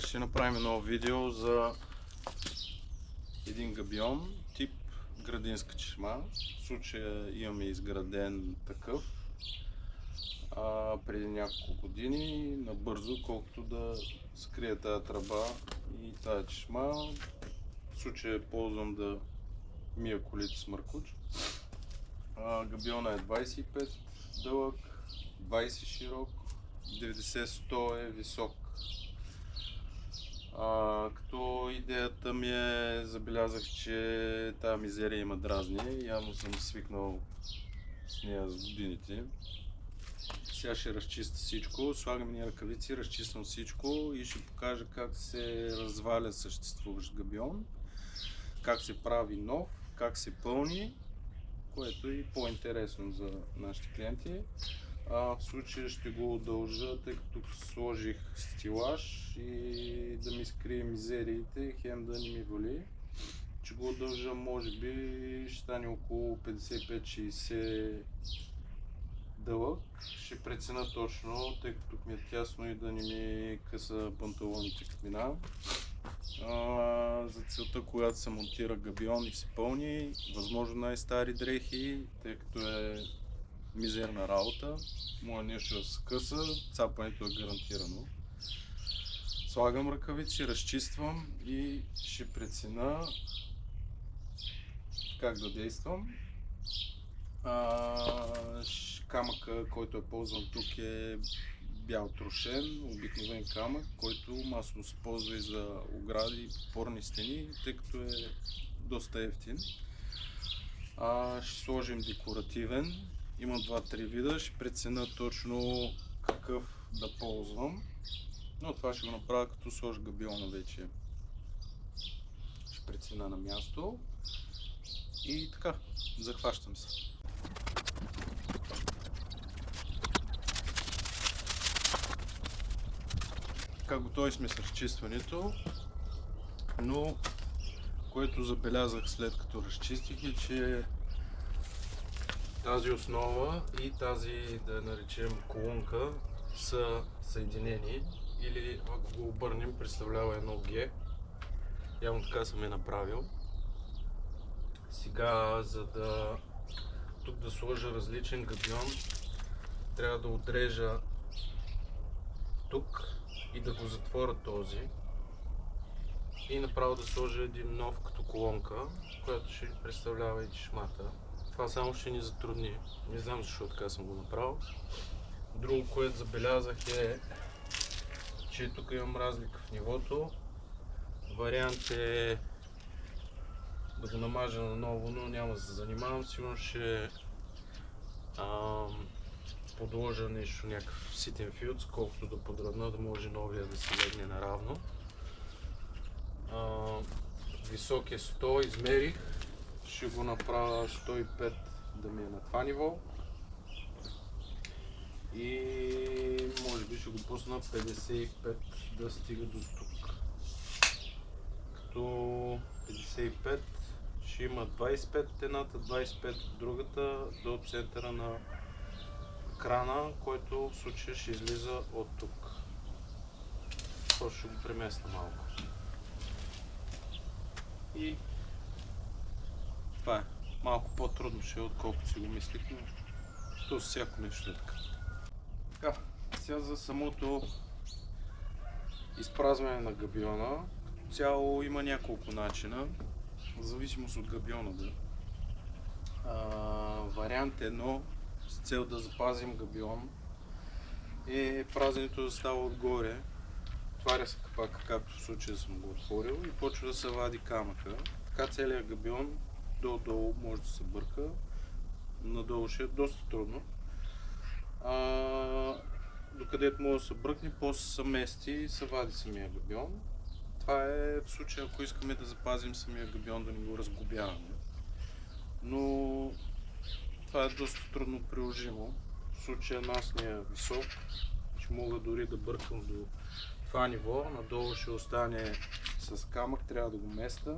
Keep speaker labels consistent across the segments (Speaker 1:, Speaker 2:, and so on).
Speaker 1: Днес ще направим ново видео за един габион тип градинска чешма. В случая имаме изграден такъв преди няколко години, набързо, колкото да скрия тази тръба и тази чешма. В случая ползвам да мия колите с маркуч. Габиона е 25 дълъг, 20 широк, 90-100 е висок. Като идеята ми е, забелязах, че тази мизерия има дразни. Явно съм свикнал с нея с годините. Сега ще разчистя всичко, слагам ни ръкавици, разчиствам всичко и ще покажа как се разваля съществуващ габион, как се прави нов, как се пълни, което е и по-интересно за нашите клиенти. В случая ще го удължа, тъй като сложих стилаж и да ми скрие мизериите, хем да не ми вали. Ще го удължа, може би ще стане около 55-60 дълъг. Ще преценя точно, тъй като тук ми е тясно и да не ми къса панталоните като минавам. За целта, когато се монтира габион и се пълни, възможно най-стари дрехи, тъй като е мизерна работа, може нещо да се къса, цапането е гарантирано. Слагам ръкавици, разчиствам и ще преценя как да действам. Камъка, който е ползван тук, е бял трошен, обикновен камък, който масово се ползва и за огради, подпорни стени, тъй като е доста евтин. Ще сложим декоративен. Има 2-3 вида, ще преценя точно какъв да ползвам, но това ще го направя като сложа габиона вече. Ще преценя на място и така, захващам се. Така, готови сме с разчистването, но което забелязах след като разчистих е, че тази основа и тази, да я наречем, колонка са съединени, или ако го обърнем, представлява едно Г. Явно така съм я направил. Сега, за да тук да сложа различен габион, трябва да отрежа тук и да го затворя този и направо да сложа един нов като колонка, която ще представлява и чешмата. Това само ще ни затрудни. Не знам защо така съм го направил. Друго, което забелязах е, че тук имам разлика в нивото. Вариант е да го намажа наново, но няма да се занимавам. Сигурно ще подложа нещо, някакъв ситен филц, колкото да подравна, да може новия да се легне наравно. Висок е 100, измерих. Ще го направя 105 да ми е на това ниво. И може би ще го пусна 55 да стига до тук. Като 55 ще има 25 от едната, 25 от другата до центъра на крана, който в случая ще излиза от тук. Просто ще го преместя малко. И това е. Малко по-трудно ще е, отколкото си го мислих, но то с всяко нещо е така. Така, сега за самото изпразване на габиона. Като цяло има няколко начина, в зависимост от габиона. Вариант 1, с цел да запазим габион, е празенето да става отгоре. Отваря се капака, както в случая съм го отворил, и почва да се вади камъка. Така целият габион долу може да се бърка, надолу ще е доста трудно. Докъдето може да се бръкне, после се мести и се вади самия габион. Това е в случая, ако искаме да запазим самия габион, да не го разглобяваме. Но това е доста трудно приложимо. В случая насния е висок, ще мога дори да бъркам до това ниво. Надолу ще остане с камък, трябва да го местя.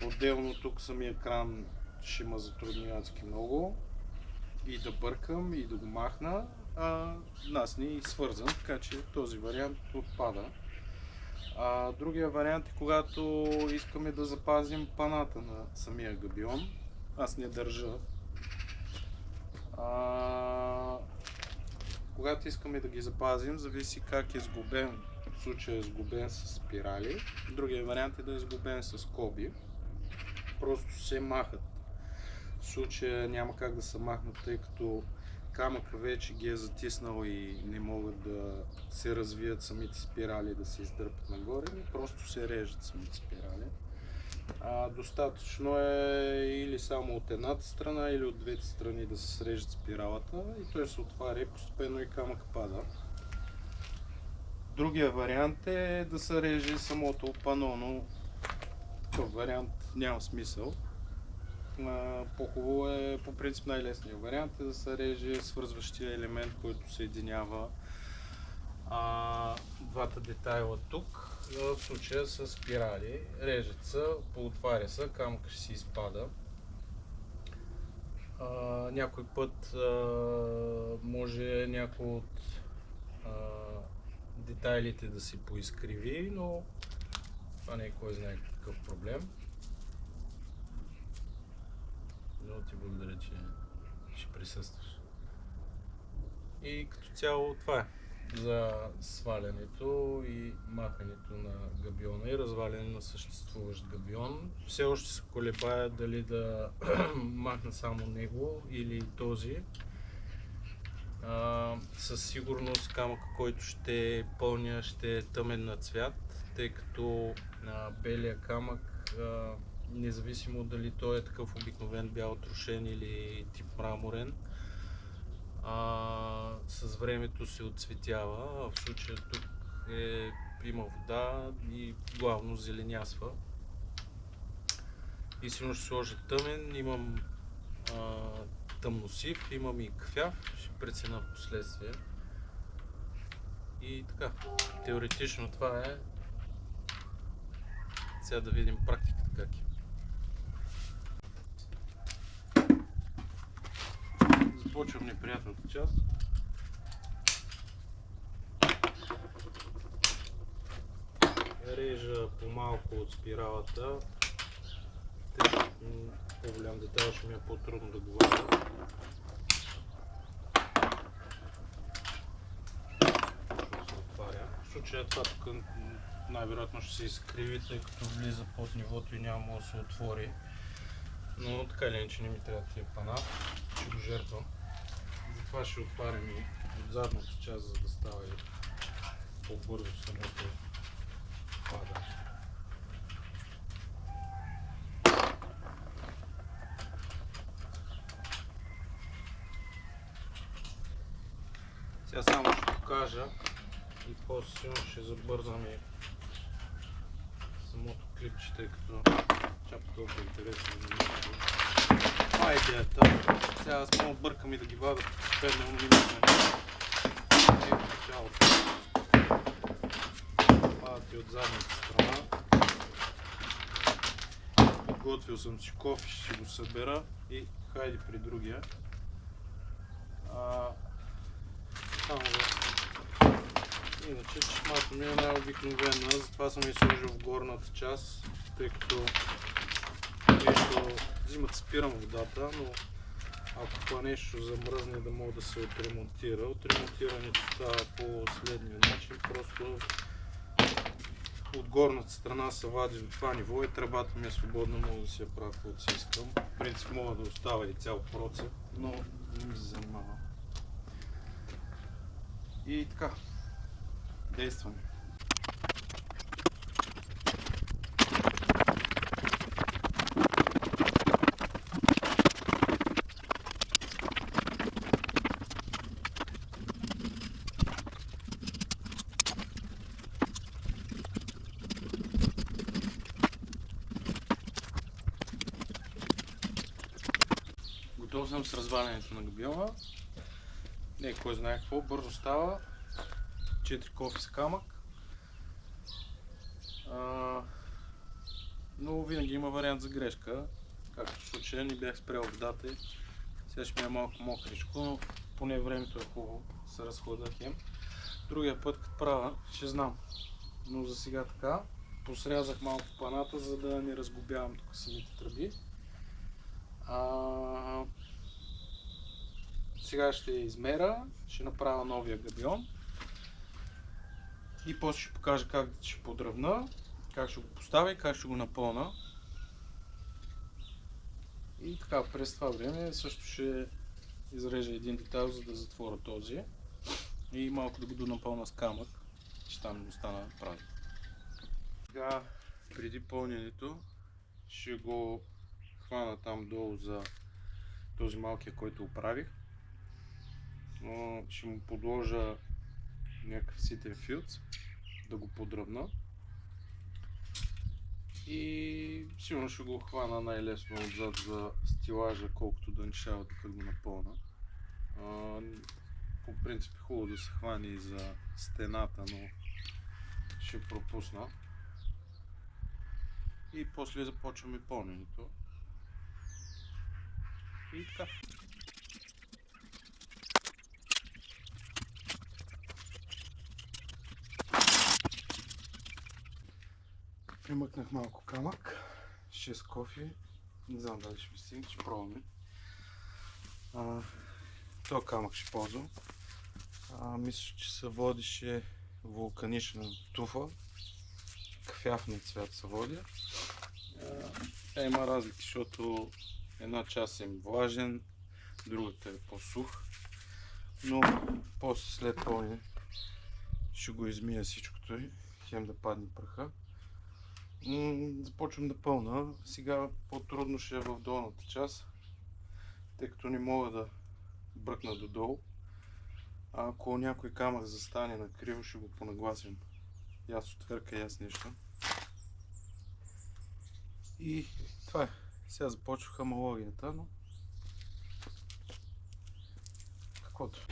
Speaker 1: Отделно тук самия кран ще ме затрудни адски много и да бъркам и да го махна, а насния е свързан, така че този вариант отпада. Другия вариант е когато искаме да запазим паната на самия габион. Аз не държа. Когато искаме да ги запазим, зависи как е сглобен. В случая е сглобен с спирали. Другия вариант е да е сглобен с скоби. Просто се махат. В случая няма как да се махнат, тъй като камъка вече ги е затиснал и не могат да се развият самите спирали, да се издърпат нагоре, просто се режат самите спирали. Достатъчно е или само от едната страна, или от двете страни да се срежат спиралата и той се отваря и постепенно и камък пада. Другия вариант е да се реже самото пано, но такъв вариант няма смисъл. По-хубаво е, по принцип най-лесният вариант е да се реже свързващия елемент, който съединява двата детайла тук. В случая са спирали, режат се, поотваря се, камък ще си изпада. Някой път може някой от детайлите да се поизкриви, но това не е кой знае какъв проблем. Много ти благодаря, че ще присъстваш. И като цяло това е за свалянето и махането на габиона и разваляне на съществуващ габион. Все още се колебая дали да махна само него или този. Със сигурност камъка, който ще пълня, ще е тъмен на цвят, тъй като белия камък, независимо дали той е такъв обикновен бял трошен или тип мраморен, с времето се отцветява. В случая тук има вода и главно зеленясва. И сигурно ще сложа тъмен, имам тъмносив, имам и кафяв, ще преценя в последствие. И така, теоретично това е. Сега да видим практиката как е. Започвам неприятната част. Режа по-малко от спиралата. По-голям детайл ще ми е по-трудно да го вадя. Се отваря. В случая това тук най-вероятно ще се изкриви, тъй като влиза под нивото и няма да се отвори. Но така или иначе не ми трябва тия пана, ще го жертвам. Затова ще отварям и от задната част, за да става и по-бързо самото падане. Сега само ще покажа и после ще забързам и самото клипче, тъй като чапа толкова интересно. Това е идеята. Сега аз много бъркам и да ги вада постепенно, но имаме в началото. Падат и от задната страна. Подготвил съм си кофе, ще си го събера и хайде при другия. Иначе чешмата ми е най-обикновена, затова съм я сложил в горната част, тъй като нещо зимата спирам водата, но ако това нещо замръзне да мога да се отремонтира. Отремонтирането става по следния начин, просто от горната страна се вади до това ниво и тръбата ми е свободна, мога да си я правя каквото си искам. В принцип мога да остава и цял процес, но не ми се занимава. И така, действаме. Готов съм с развалянето на габиона. Не кой знае какво, бързо става. 4 кофи с камък. Но винаги има вариант за грешка. Както в случая не бях спрял водата и сега ще ми е малко мокричко, но поне времето е хубаво, се разхода хем. Другия път като правя, ще знам
Speaker 2: Но за сега така. Посрязах малко паната, за да не разгубявам тук самите тръби. Сега ще измера, ще направя новия габион и после ще покажа как ще подравна, как ще го поставя и как ще го напълна. И така, през това време също ще изрежа един детайл, за да затворя този и малко да го донапълна с камък, че там не остана празно. Сега, преди пълненето, ще го хвана там долу за този малкия, който оправих. Ще му подложа някакъв ситен филц, да го подравна. И сигурно ще го хвана най-лесно отзад за стилажа, колкото да решава докато го напълна. По принцип е хубаво да се хване и за стената, но ще пропусна. И после започваме пълненето. И така. Примъкнах малко камък, 6 кофи, не знам дали ще ми стигне, ще пробваме. Този камък ще ползвам. Мисля, че се водише вулканична туфа, кафяв на цвят се води. Има разлики, защото една част е влажен, другата е по-сух, но после след пълне ще го измия всичкото и хем да падне праха. Започвам да пълна. Сега по-трудно ще е в долната част, тъй като не мога да бръкна додолу. Ако някой камък застане на криво, ще го понагласим. И аз отвърка и аз нещо. И това е. Сега започва хамологията, но каквото.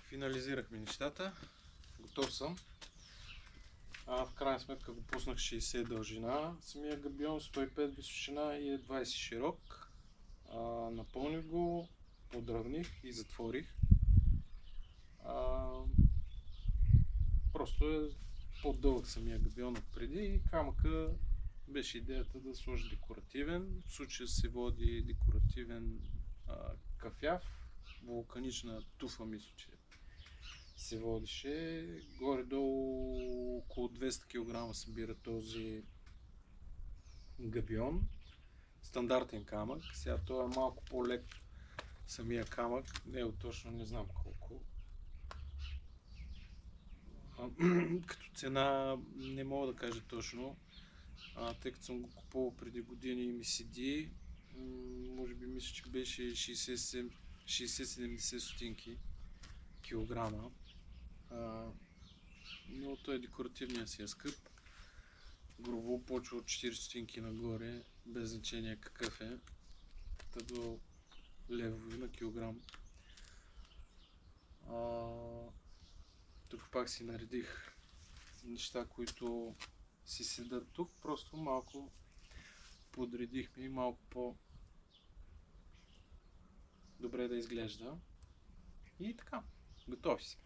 Speaker 2: Финализирахме нещата. Готов съм. В крайна сметка го пуснах 60 дължина. Самия габион 105 височина и е 20 широк. Напълних го, подравних и затворих. Просто е по-дълъг самия габион от преди и камъка беше идеята да сложи декоративен. В случая се води декоративен кафяв, вулканична туфа, мисля, че се водише. Горе-долу около 200 кг събира този габион. Стандартен камък. Сега той е малко по-лек самия камък. Не точно не знам колко. Като цена не мога да кажа точно, тъй като съм го купувал преди години и ми седи. Може би мисля, че беше 60-70 стотинки килограма. Но той декоративният си е скъп. Грубо почва от 40 стотинки нагоре, без значение какъв е. Та до левови на килограм. Тук пак си наредих неща, които си седат тук. Просто малко подредихме и малко по-добре да изглежда. И така, готови си.